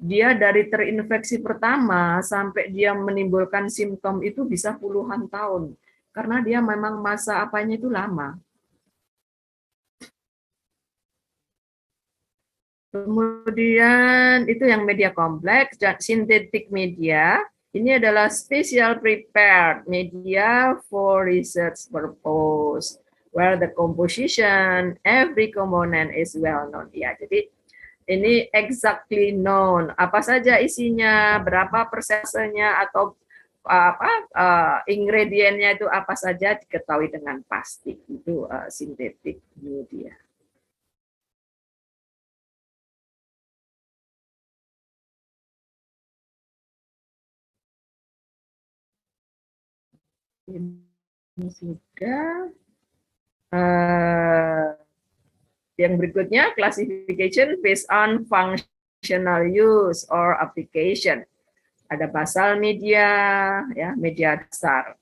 dia dari terinfeksi pertama sampai dia menimbulkan simptom itu bisa puluhan tahun. Karena dia memang masa apanya itu lama. Kemudian itu yang media kompleks dan sintetik media. Ini adalah special prepared media for research purpose, where the composition every component is well known. Ya, jadi ini exactly known. Apa saja isinya, berapa persensenya atau apa ingredientnya itu apa saja diketahui dengan pasti. Itu sintetik media. Ini sudah. Yang berikutnya, classification based on functional use or application. Ada basal media, ya, media dasar.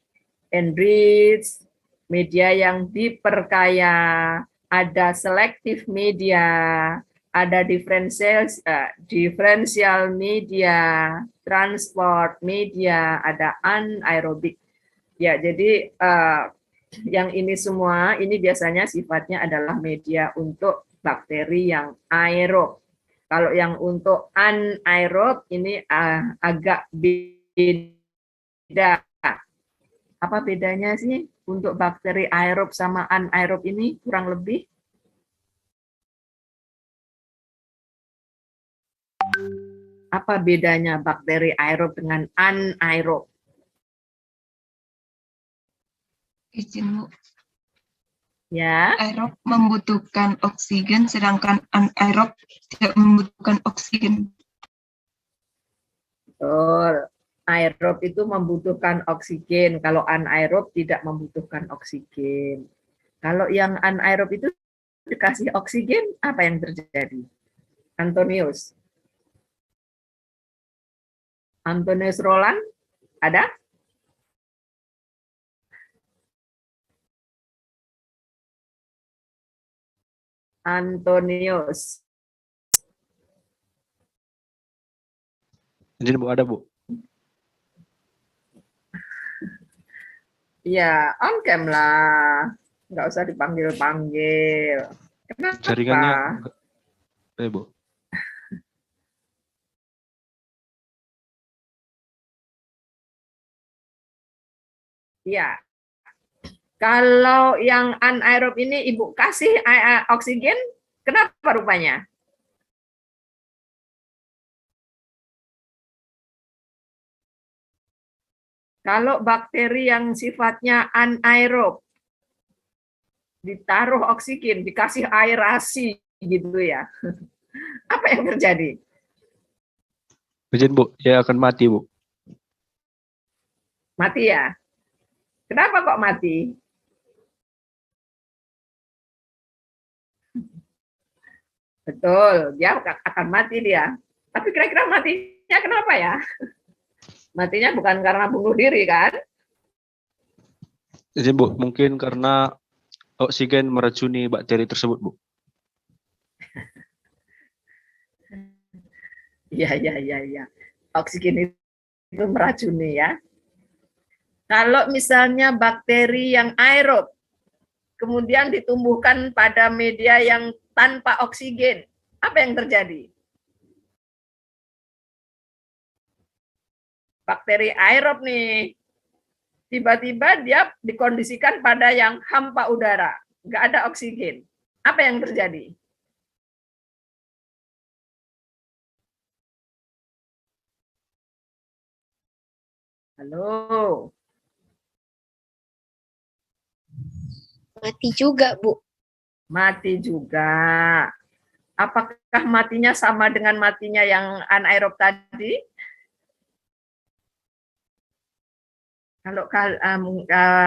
Enriched, media yang diperkaya. Ada selective media, ada differential media, transport media, ada anaerobik. Ya, jadi yang ini semua, ini biasanya sifatnya adalah media untuk bakteri yang aerob. Kalau yang untuk anaerob ini agak beda. Apa bedanya sih untuk bakteri aerob sama anaerob ini kurang lebih? Apa bedanya bakteri aerob dengan anaerob? Izin, Bu. Ya. Aerob membutuhkan oksigen, sedangkan anaerob tidak membutuhkan oksigen. Betul. Aerob itu membutuhkan oksigen, kalau anaerob tidak membutuhkan oksigen. Kalau yang anaerob itu dikasih oksigen, apa yang terjadi? Antonius. Antonius Roland, ada? Antonius. Izin Bu, ada Bu. Ya, on cam lah. Nggak usah dipanggil-panggil. Kenapa? Jaringannya Bu. Ya. Kalau yang anaerob ini Ibu kasih oksigen, kenapa rupanya? Kalau bakteri yang sifatnya anaerob, ditaruh oksigen, dikasih aerasi gitu ya. Apa yang terjadi? Izin Bu, ya akan mati Bu. Mati ya? Kenapa kok mati? Betul, dia akan mati dia. Tapi kira-kira matinya kenapa ya? Matinya bukan karena bunuh diri kan? Izin Bu, mungkin karena oksigen meracuni bakteri tersebut Bu. Iya. Oksigen itu meracuni ya. Kalau misalnya bakteri yang aerob, kemudian ditumbuhkan pada media yang tanpa oksigen, apa yang terjadi? Bakteri aerob nih, tiba-tiba dia dikondisikan pada yang hampa udara, nggak ada oksigen. Apa yang terjadi? Halo? Mati juga, Bu. Mati juga. Apakah matinya sama dengan matinya yang anaerob tadi? Kalau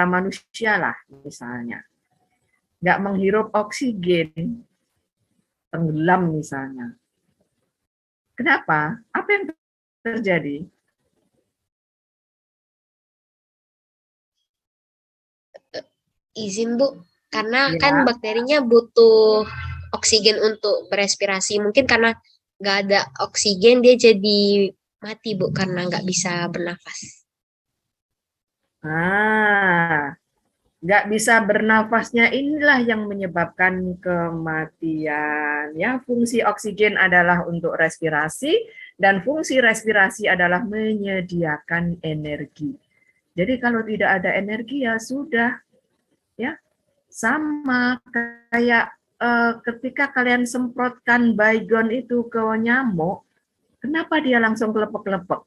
manusia lah misalnya, nggak menghirup oksigen, tenggelam misalnya. Kenapa? Apa yang terjadi? Izin, Bu. Karena Ya. kan bakterinya butuh oksigen untuk berespirasi. Mungkin karena nggak ada oksigen dia jadi mati Bu karena nggak bisa bernafas. Nggak bisa bernafasnya inilah yang menyebabkan kematian. Ya, fungsi oksigen adalah untuk respirasi dan fungsi respirasi adalah menyediakan energi. Jadi kalau tidak ada energi ya sudah, ya sama kayak ketika kalian semprotkan baygon itu ke nyamuk, kenapa dia langsung kelepek-kelepek?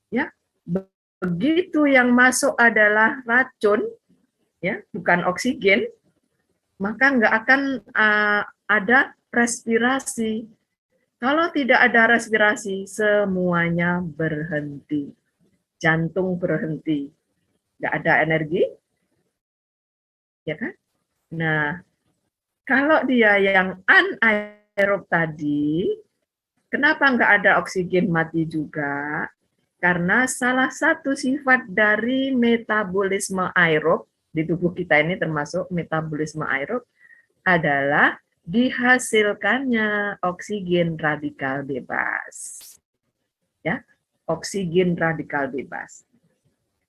Ya, begitu yang masuk adalah racun, ya, bukan oksigen, maka nggak akan ada respirasi. Kalau tidak ada respirasi, semuanya berhenti. Jantung berhenti. Nggak ada energi, ya kan? Nah, kalau dia yang anaerob tadi, kenapa nggak ada oksigen mati juga? Karena salah satu sifat dari metabolisme aerob di tubuh kita ini termasuk metabolisme aerob adalah dihasilkannya oksigen radikal bebas. Ya, oksigen radikal bebas.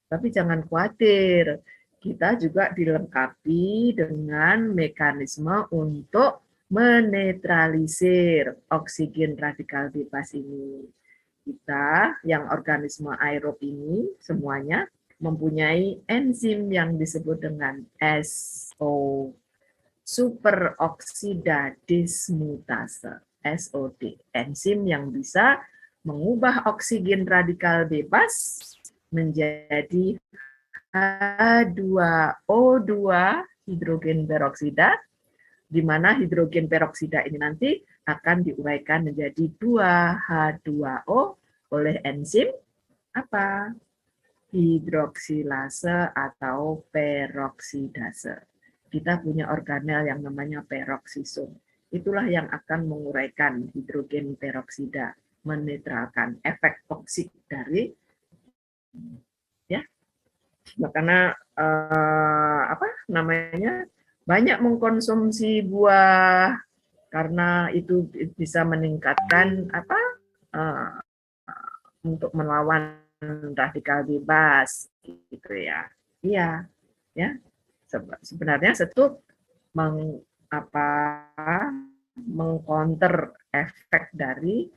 Tapi jangan khawatir, kita juga dilengkapi dengan mekanisme untuk menetralisir oksigen radikal bebas ini. Kita yang organisme aerob ini semuanya mempunyai enzim yang disebut dengan SO, superoksida dismutase, SOD, enzim yang bisa mengubah oksigen radikal bebas menjadi H2O2 hidrogen peroksida, di mana hidrogen peroksida ini nanti akan diuraikan menjadi 2H2O oleh enzim apa? Hidroksilase atau peroksidase. Kita punya organel yang namanya peroksisom. Itulah yang akan menguraikan hidrogen peroksida, menetralkan efek toksik dari ya. Karena apa namanya? Banyak mengkonsumsi buah karena itu bisa meningkatkan apa untuk melawan radikal bebas gitu ya. Iya, ya. Sebenarnya setuk mengcounter efek dari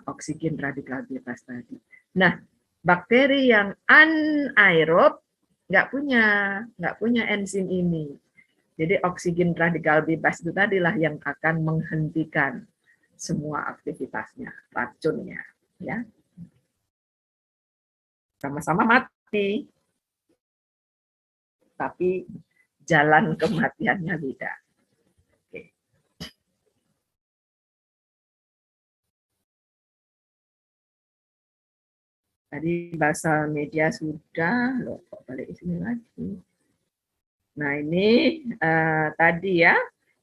oksigen radikal bebas tadi. Nah, bakteri yang anaerob nggak punya enzim ini. Jadi oksigen radikal bebas itu tadilah yang akan menghentikan semua aktivitasnya, racunnya, ya. Sama-sama mati, tapi jalan kematiannya beda. Oke. Tadi bahasa media sudah, loh kok balik ke sini lagi. Nah ini tadi ya,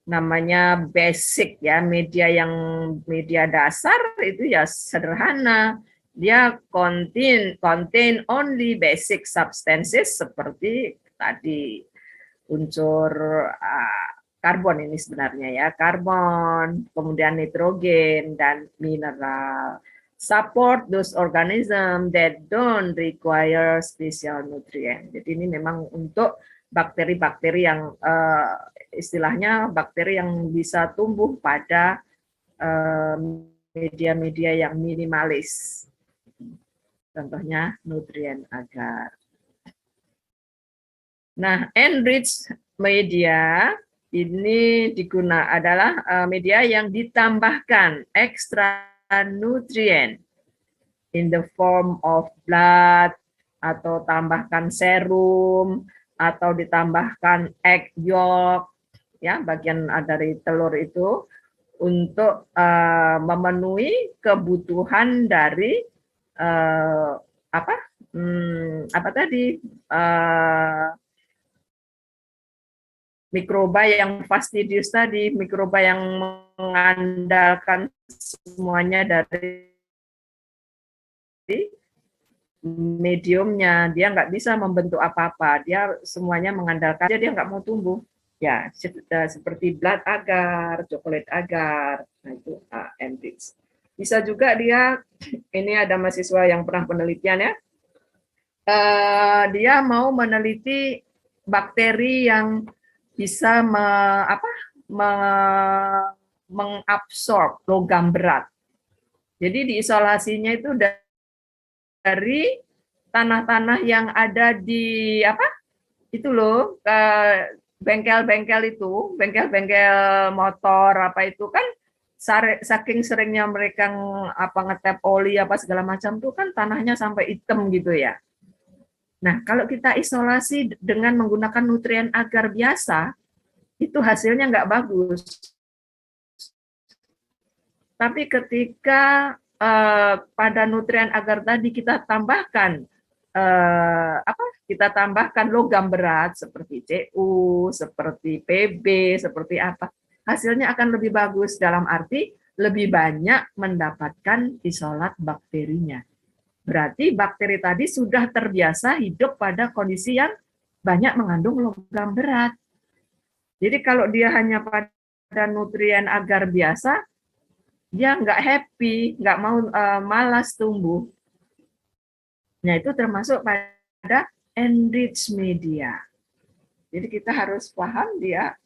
namanya basic ya, media dasar itu ya sederhana. Dia contain only basic substances seperti tadi unsur karbon ini sebenarnya ya, karbon, kemudian nitrogen dan mineral. Support those organisms that don't require special nutrient. Jadi ini memang untuk bakteri-bakteri yang istilahnya bakteri yang bisa tumbuh pada media-media yang minimalis. Contohnya nutrien agar. Nah, enriched media ini adalah media yang ditambahkan ekstra nutrien in the form of blood atau tambahkan serum atau ditambahkan egg yolk ya, bagian dari telur itu untuk memenuhi kebutuhan dari apa tadi mikroba yang fastidius tadi, mikroba yang mengandalkan semuanya dari mediumnya, dia nggak bisa membentuk apa-apa, dia semuanya mengandalkan, dia nggak mau tumbuh, Ya, seperti blood agar, coklat agar, nah itu enrich. Bisa juga dia, ini ada mahasiswa yang pernah penelitian ya, dia mau meneliti bakteri yang bisa mengabsorb logam berat. Jadi diisolasinya itu dari tanah-tanah yang ada di itu loh, bengkel-bengkel itu, bengkel-bengkel motor apa itu kan saking seringnya mereka ngetep oli apa segala macam tuh kan tanahnya sampai hitam gitu ya. Nah, kalau kita isolasi dengan menggunakan nutrien agar biasa, itu hasilnya nggak bagus. Tapi ketika pada nutrien agar tadi kita tambahkan kita tambahkan logam berat seperti Cu, seperti Pb, seperti apa, hasilnya akan lebih bagus dalam arti lebih banyak mendapatkan isolat bakterinya. Berarti bakteri tadi sudah terbiasa hidup pada kondisi yang banyak mengandung logam berat. Jadi kalau dia hanya pada nutrien agar biasa, dia nggak happy, nggak mau, malas tumbuh. Nah, itu termasuk pada enrich media. Jadi kita harus paham dia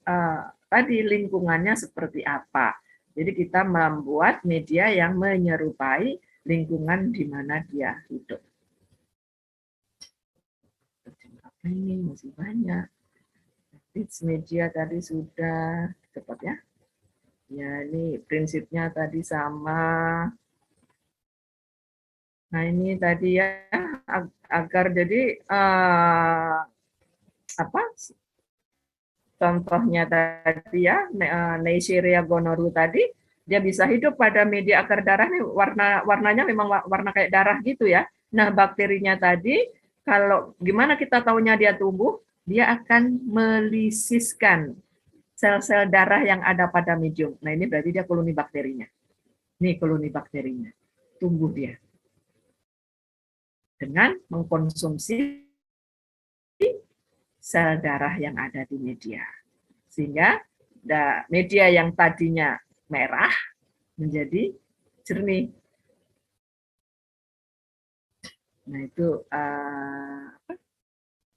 tadi lingkungannya seperti apa. Jadi kita membuat media yang menyerupai lingkungan di mana dia hidup. Ini masih banyak. Enrich media tadi sudah cepat ya. Ya, ini prinsipnya tadi sama. Nah, ini tadi ya agar jadi contohnya tadi ya Neisseria gonorrhoeae tadi dia bisa hidup pada media agar darah nih warnanya memang warna kayak darah gitu ya. Nah, bakterinya tadi kalau gimana kita tahunya dia tumbuh, dia akan melisiskan sel-sel darah yang ada pada medium. Nah, ini berarti dia koloni bakterinya. Nih koloni bakterinya. Tumbuh dia dengan mengkonsumsi sel darah yang ada di media. Sehingga media yang tadinya merah menjadi jernih. Nah, itu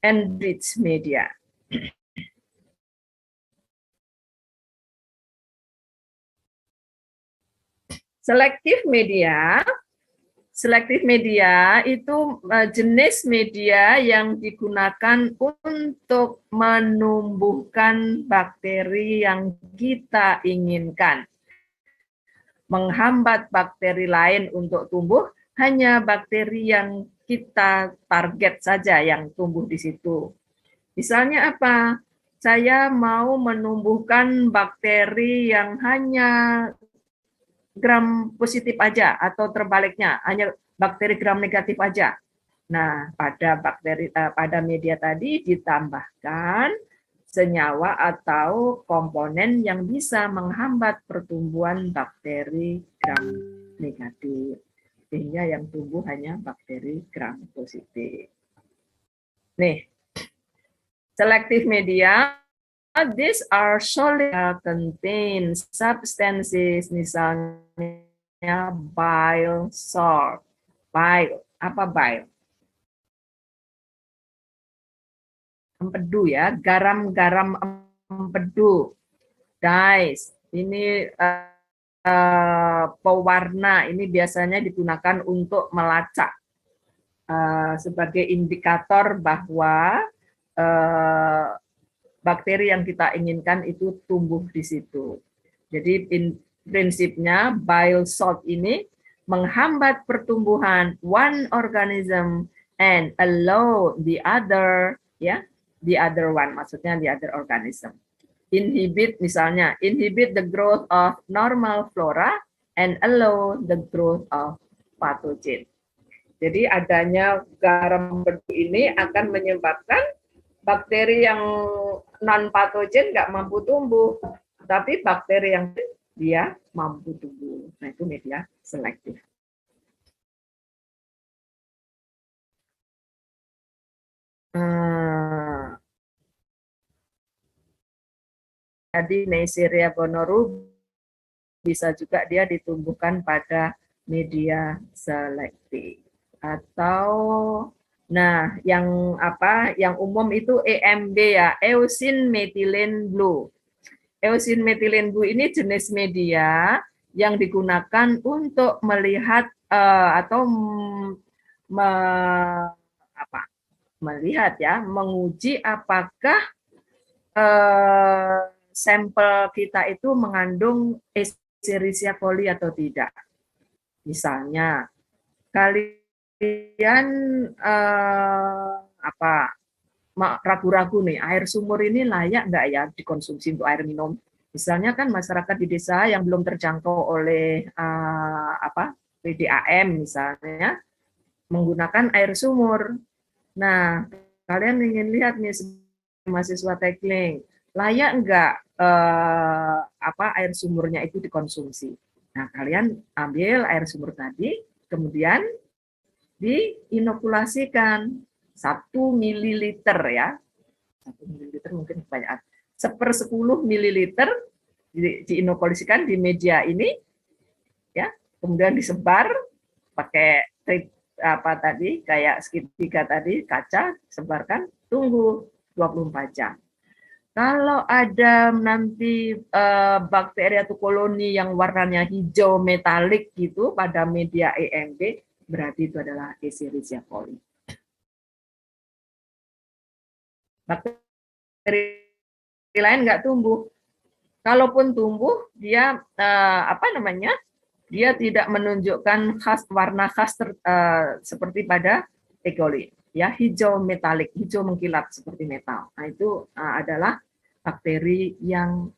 enriched media. Selektif media itu jenis media yang digunakan untuk menumbuhkan bakteri yang kita inginkan. Menghambat bakteri lain untuk tumbuh, hanya bakteri yang kita target saja yang tumbuh di situ. Misalnya apa? Saya mau menumbuhkan bakteri yang hanya gram positif aja atau terbaliknya, hanya bakteri gram negatif aja. Nah, pada media tadi ditambahkan senyawa atau komponen yang bisa menghambat pertumbuhan bakteri gram negatif. Sehingga yang tumbuh hanya bakteri gram positif. Nih, selective media, these are solid contain substances, misalnya bile salt. Bile, apa bile? Empedu ya, garam-garam empedu. Dyes, ini pewarna, ini biasanya digunakan untuk melacak sebagai indikator bahwa bakteri yang kita inginkan itu tumbuh di situ. Jadi prinsipnya bile salt ini menghambat pertumbuhan one organism and allow the other one, maksudnya the other organism. Misalnya inhibit the growth of normal flora and allow the growth of pathogen. Jadi adanya garam empedu ini akan menyebabkan bakteri yang non patogen nggak mampu tumbuh, tapi bakteri yang dia mampu tumbuh. Nah, itu media selektif. Jadi Neisseria gonorrhoeae bisa juga dia ditumbuhkan pada media selektif. Atau nah yang apa yang umum itu EMB ya, Eosin Methylene Blue. Eosin Methylene Blue ini jenis media yang digunakan untuk melihat atau melihat ya, menguji apakah sampel kita itu mengandung Escherichia coli atau tidak. Misalnya kalian ragu-ragu nih, air sumur ini layak nggak ya dikonsumsi untuk air minum? Misalnya kan masyarakat di desa yang belum terjangkau oleh PDAM misalnya menggunakan air sumur. Nah, kalian ingin lihat nih mahasiswa teknik, layak nggak air sumurnya itu dikonsumsi? Nah, kalian ambil air sumur tadi, kemudian diinokulasikan 1 mililiter ya, 1 mililiter mungkin kebanyakan, 1/10 mililiter diinokulasikan di media ini, ya, kemudian disebar pakai kayak segitiga tadi, kaca, sebarkan, tunggu 24 jam. Kalau ada nanti bakteri atau koloni yang warnanya hijau metalik gitu pada media EMB, berarti itu adalah Escherichia coli. Bakteri lain nggak tumbuh. Kalaupun tumbuh, dia dia tidak menunjukkan warna khas seperti pada E. coli, ya, hijau metalik, hijau mengkilat seperti metal. Nah, itu adalah bakteri yang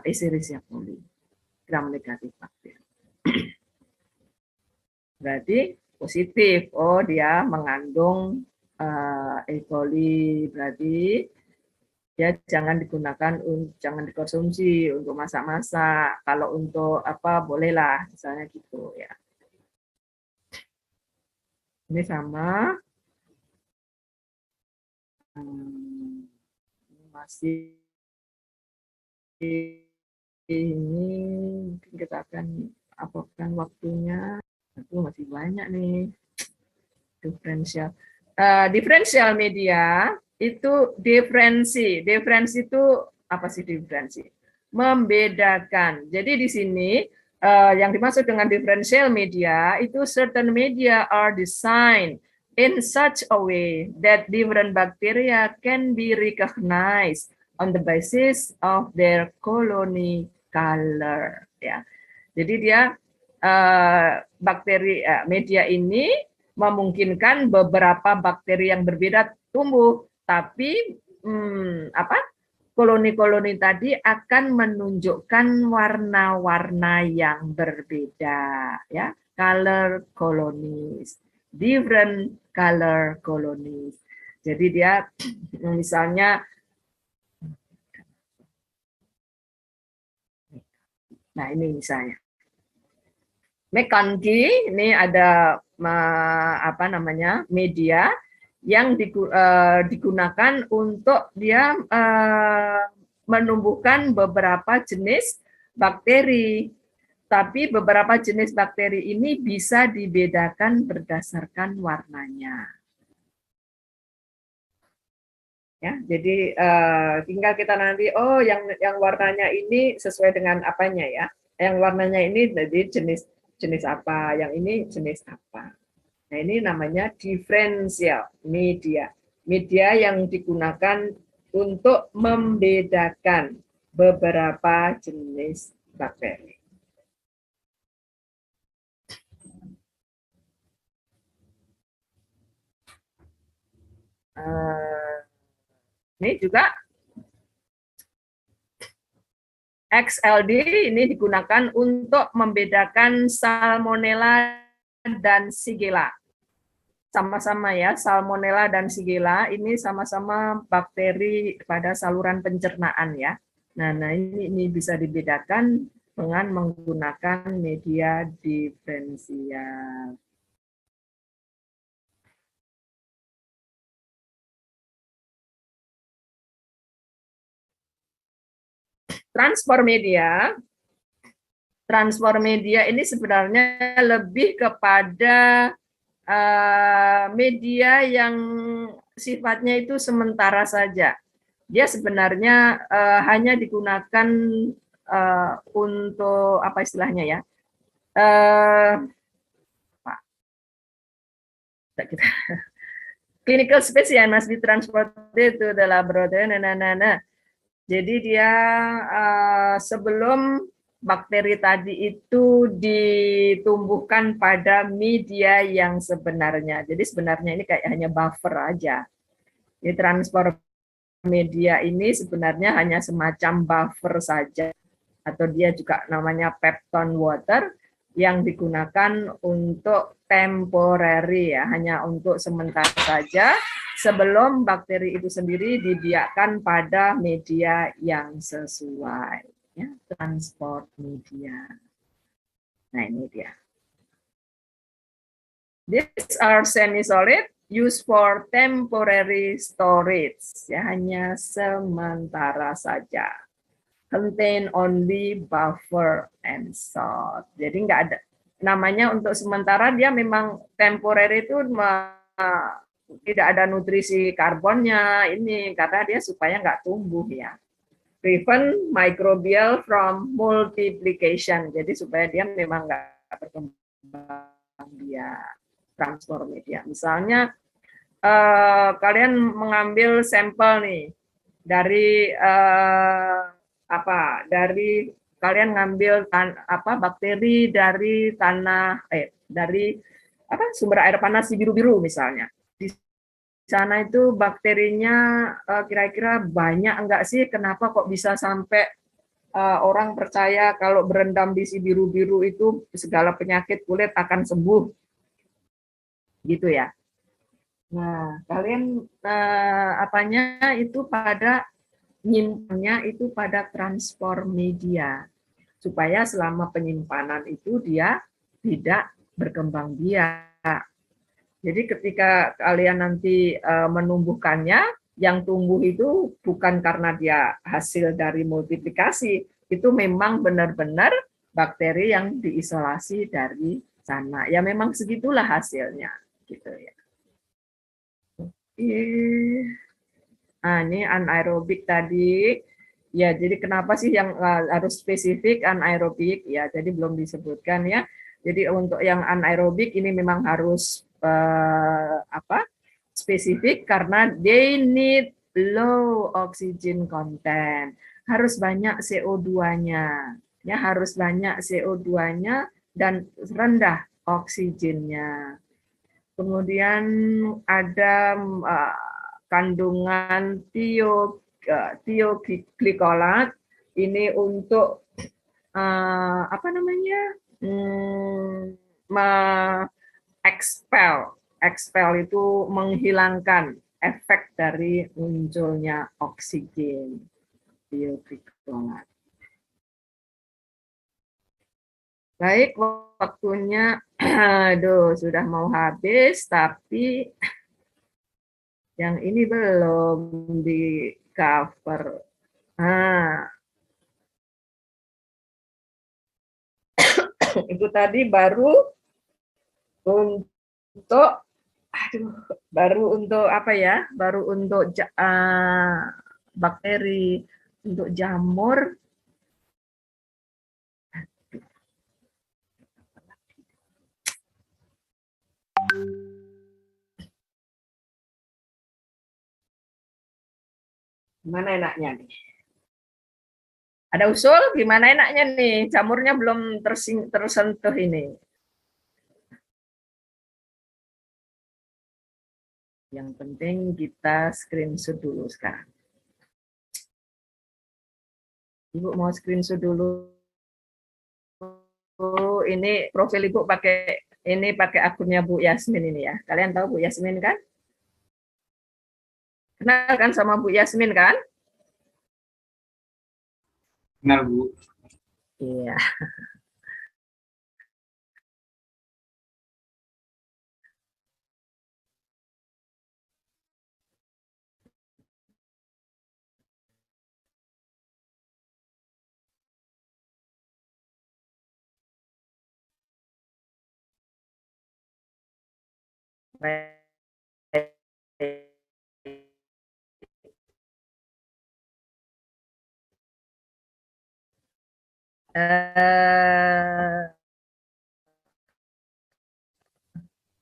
Escherichia coli, gram negatif bakteri. Berarti positif, oh dia mengandung E. coli, berarti ya jangan digunakan, jangan dikonsumsi untuk masak-masak. Kalau untuk bolehlah misalnya gitu ya. Ini sama masih ini mungkin kita akan apakan waktunya. Itu masih banyak nih diferensial media. Itu diferensi itu apa sih diferensi? Membedakan. Jadi di sini yang dimaksud dengan differential media itu certain media are designed in such a way that different bacteria can be recognized on the basis of their colony color. Ya, jadi dia media ini memungkinkan beberapa bakteri yang berbeda tumbuh, tapi koloni-koloni tadi akan menunjukkan warna-warna yang berbeda, ya, color colonies, different color colonies. Jadi dia misalnya, nah ini misalnya, McConkie ini ada media yang digunakan untuk dia menumbuhkan beberapa jenis bakteri. Tapi beberapa jenis bakteri ini bisa dibedakan berdasarkan warnanya. Ya, jadi tinggal kita nanti, oh yang warnanya ini sesuai dengan apanya ya. Yang warnanya ini jadi jenis apa, yang ini jenis apa. Nah, ini namanya diferensial media. Media yang digunakan untuk membedakan beberapa jenis bakteri. Ini juga XLD ini digunakan untuk membedakan Salmonella dan Shigella. Sama-sama ya, Salmonella dan Shigella ini sama-sama bakteri pada saluran pencernaan ya. Nah ini bisa dibedakan dengan menggunakan media diferensial. transfer media ini sebenarnya lebih kepada media yang sifatnya itu sementara saja. Dia sebenarnya hanya digunakan untuk apa istilahnya ya? Clinical specimen must be transported to the laboratory. Jadi dia sebelum bakteri tadi itu ditumbuhkan pada media yang sebenarnya. Jadi sebenarnya ini kayak hanya buffer aja. Di transfer media ini sebenarnya hanya semacam buffer saja, atau dia juga namanya peptone water yang digunakan untuk temporary ya, hanya untuk sementara saja sebelum bakteri itu sendiri dibiarkan pada media yang sesuai ya, transport media. Nah, ini dia. These are semi-solid used for temporary storage, ya, hanya sementara saja. Contain only buffer and salt. Jadi nggak ada namanya untuk sementara, dia memang temporary itu tidak ada nutrisi karbonnya ini karena dia supaya nggak tumbuh ya. Prevent microbial from multiplication. Jadi supaya dia memang nggak berkembang dia transfer media. Misalnya kalian mengambil sampel nih dari dari kalian ngambil bakteri dari tanah dari sumber air panas di biru-biru misalnya. Di sana itu bakterinya kira-kira banyak enggak sih? Kenapa kok bisa sampai orang percaya kalau berendam di si biru-biru itu segala penyakit kulit akan sembuh? Gitu ya. Nah, kalian nyimpannya itu pada transport media supaya selama penyimpanan itu dia tidak berkembang biak. Jadi ketika kalian nanti menumbuhkannya, yang tumbuh itu bukan karena dia hasil dari multiplikasi, itu memang benar-benar bakteri yang diisolasi dari sana. Ya memang segitulah hasilnya, gitu ya. Ini anaerobik tadi. Ya, jadi kenapa sih yang harus spesifik anaerobik? Ya, jadi belum disebutkan ya. Jadi untuk yang anaerobik ini memang harus spesifik karena they need low oxygen content. Harus banyak CO2-nya. Ya, harus banyak CO2-nya dan rendah oksigennya. Kemudian ada kandungan tioglikolat ini untuk expel itu menghilangkan efek dari munculnya oksigen. Tioglikolat. Baik, waktunya sudah mau habis, tapi yang ini belum di cover. Itu tadi baru untuk apa ya? Baru untuk bakteri, untuk jamur. Gimana enaknya nih? Ada usul gimana enaknya nih? Jamurnya belum tersentuh ini. Yang penting kita screenshot dulu sekarang. Ibu mau screenshot dulu. Ini profil Ibu pakai akunnya Bu Yasmin ini ya. Kalian tahu Bu Yasmin kan? Kenal kan sama Bu Yasmin kan? Kenal Bu. Iya.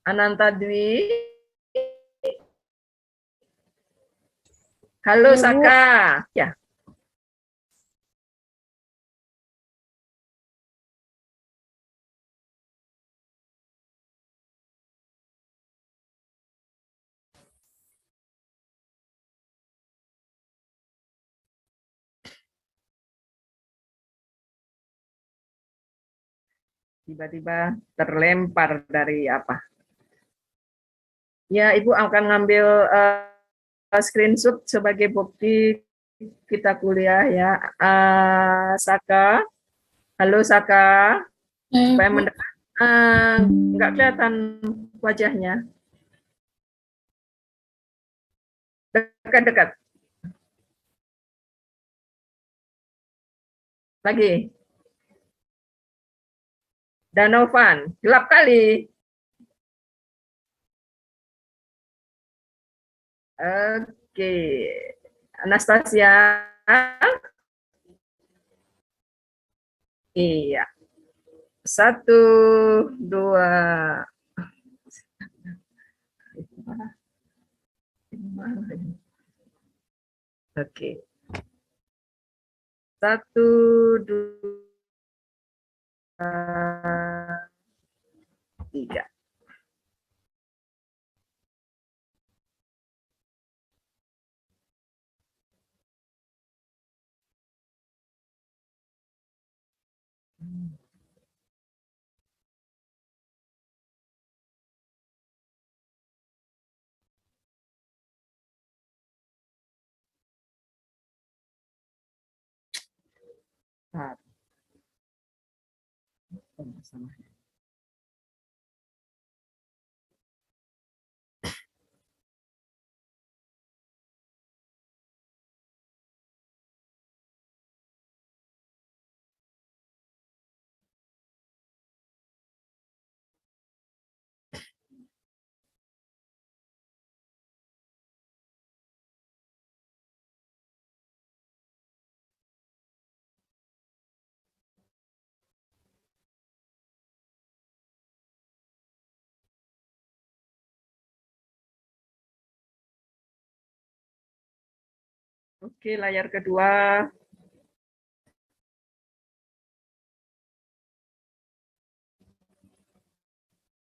Ananta Dwi. Halo Ya, Bu. Saka. Ya. Tiba-tiba terlempar dari apa? Ya, Ibu akan ngambil screenshot sebagai bukti kita kuliah ya. Saka, halo Saka, supaya mendekat. Nggak kelihatan wajahnya. Dekat-dekat. Lagi. Danovan, gelap kali. Oke. Anastasia. Iya. 1, 2. Oke. 1, 2, 3. Oke, layar kedua.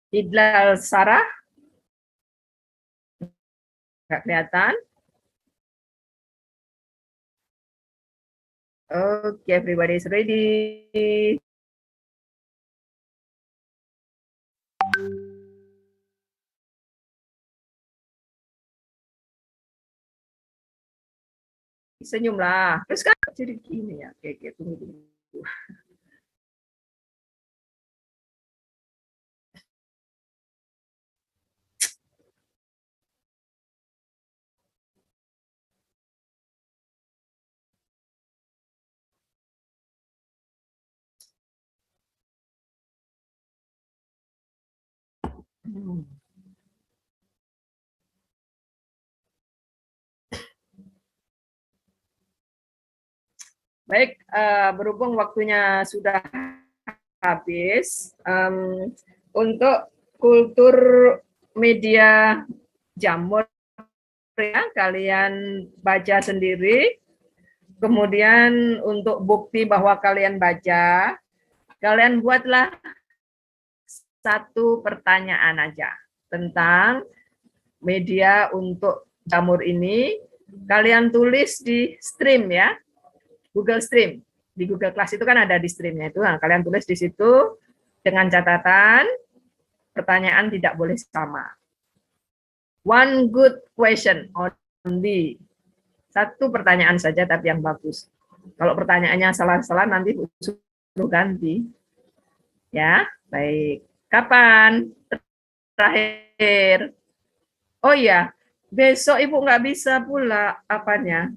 Idlal Sarah. Nggak kelihatan. Oke, everybody is ready. Senyumlah. Terus kan jadi gini ya. Oke, tunggu dulu. Baik, berhubung waktunya sudah habis, untuk kultur media jamur ya, kalian baca sendiri. Kemudian untuk bukti bahwa kalian baca, kalian buatlah satu pertanyaan aja tentang media untuk jamur ini. Kalian tulis di stream ya, Google Stream. Di Google Class itu kan ada di streamnya itu. Nah, kalian tulis di situ dengan catatan pertanyaan tidak boleh sama. One good question only. Satu pertanyaan saja tapi yang bagus. Kalau pertanyaannya salah-salah nanti suruh ganti. Ya, baik. Kapan? Terakhir. Oh iya, besok Ibu nggak bisa pula apanya.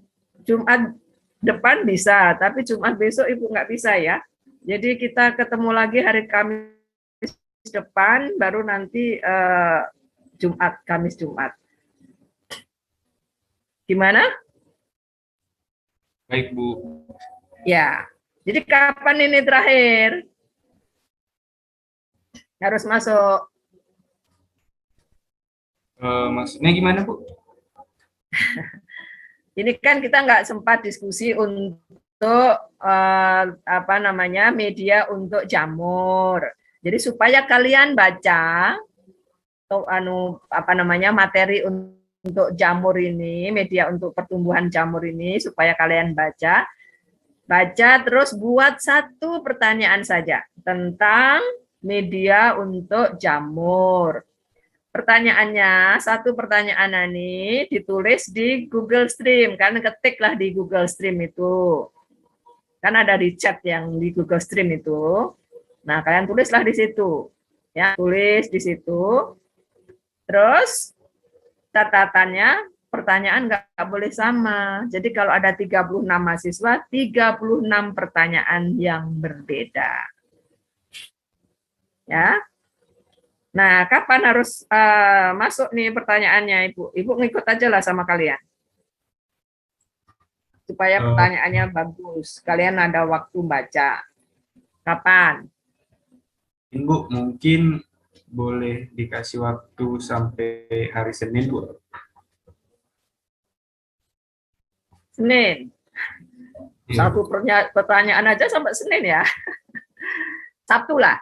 Jumat depan bisa, tapi Jumat besok Ibu nggak bisa ya. Jadi kita ketemu lagi hari Kamis depan, baru nanti Jumat, Kamis, Jumat. Gimana? Baik, Bu. Ya. Jadi kapan ini terakhir? Harus masuk. Maksudnya gimana, Bu? Ini kan kita nggak sempat diskusi untuk apa namanya media untuk jamur. Jadi supaya kalian baca atau apa namanya materi untuk jamur ini, media untuk pertumbuhan jamur ini, supaya kalian baca terus buat satu pertanyaan saja tentang media untuk jamur. Pertanyaannya, satu pertanyaan ini ditulis di Google Stream, kan ketiklah di Google Stream itu. Kan ada di chat yang di Google Stream itu. Nah, kalian tulislah di situ. Ya, tulis di situ. Terus catatannya, pertanyaan nggak boleh sama. Jadi kalau ada 36 mahasiswa, 36 pertanyaan yang berbeda. Ya. Nah, kapan harus masuk nih pertanyaannya, Ibu? Ibu ngikut aja lah sama kalian. Supaya pertanyaannya bagus. Kalian ada waktu baca. Kapan? Bu, mungkin boleh dikasih waktu sampai hari Senin, Bu. Senin. Satu pertanyaan aja sampai Senin ya. Sabtu lah.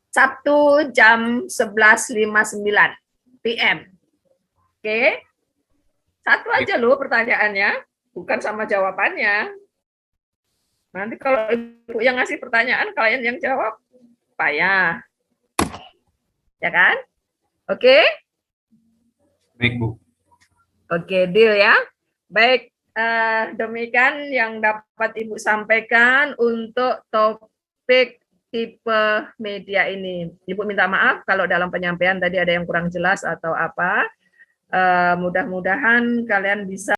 Sabtu jam 11.59 PM. Oke. Satu aja loh pertanyaannya, bukan sama jawabannya. Nanti kalau Ibu yang ngasih pertanyaan, kalian yang jawab, payah. Ya kan? Oke? Baik, Bu. Oke, deal ya. Baik, demikian yang dapat Ibu sampaikan untuk topik tipe media ini. Ibu minta maaf kalau dalam penyampaian tadi ada yang kurang jelas atau apa. Mudah-mudahan kalian bisa